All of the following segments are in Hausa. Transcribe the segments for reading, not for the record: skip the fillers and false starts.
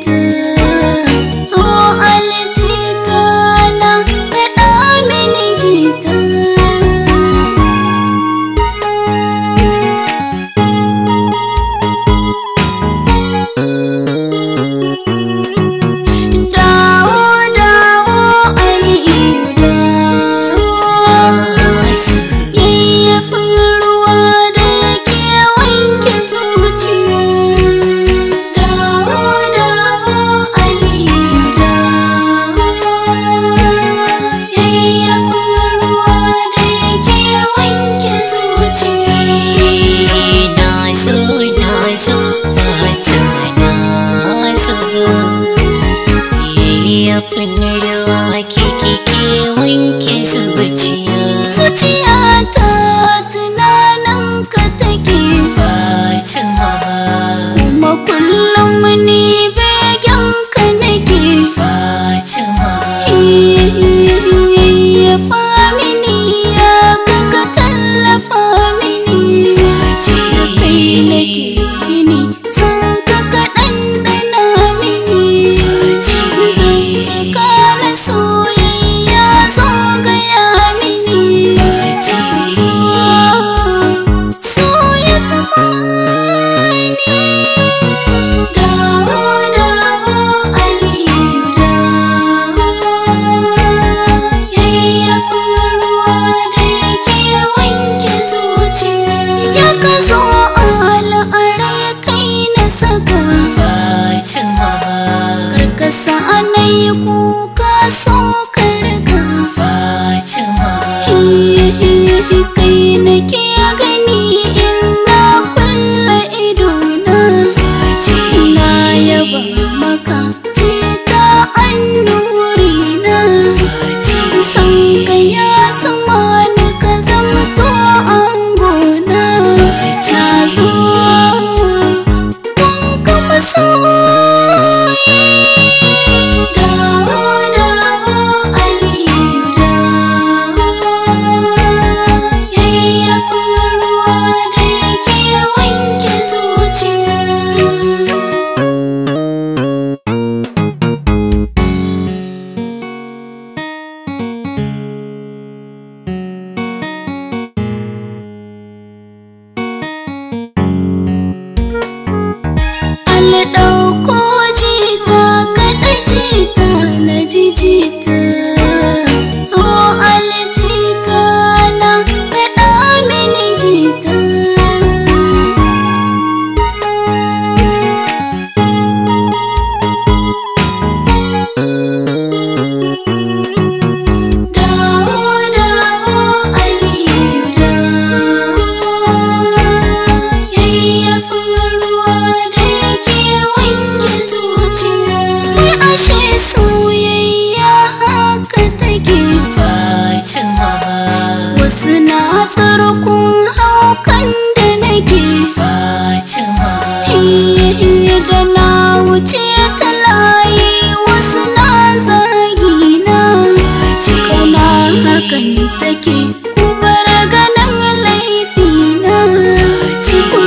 jita, so aljita na kaɗa mini jita. Zuciya ta tunanin ka take Fatima, kuma kullum ni begen ka nake Fatima. Ya famini ya ka tallafa mini Fatima, kai nake ni san ka ɗanɗana mini Fatima. Zantuka na soyayya zo gaya mini so ya zama ni. Dawo dawo Aliyu dawo, yayyafin ruwa da yake wanke zuciya. Ya ka zo al'arai kai na saka Fatima, karkasa na yi kuka so karka Fatima. Kai nake gani ina kulla idona Fatima, na yaba maka jita annurina Fatima. San ka ya sama ni ka zamto angona Fatima. Na zo kun kama soyi. Dawo dawo Aliyu dawo, yayyafin ruwa da yake wanke zuciya. Allah ɗauko jita kaɗa jita na ji jita, so aljita na kaɗa mini jita. Dawo dawo Aliyu dawo, yayyafin ruwa da yake wanke zuciya. Wai ashe soyayya haka take Fatima, wasu na tsarkun haukan da nake Fatima. Da na wuce ta layi wasu na zagina Fatima. Kama hakan take ku bar ganin laifina Fatima.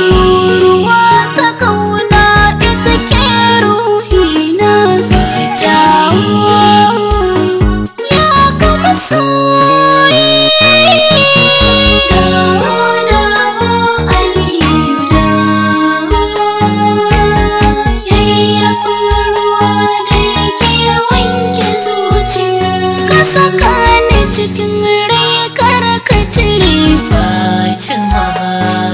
Ruwa ta kauna ita ke ruhina Fatima. Ya kama soyi. Dawo dawo Aliyu dawo, yayyafin ruwa da yake wanke zuciya. Ka saka ni cikin rai kar ka cire Fatima,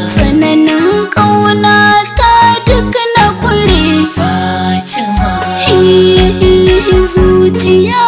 sananin ƙauna ta duk na kure Fatima. Zuciya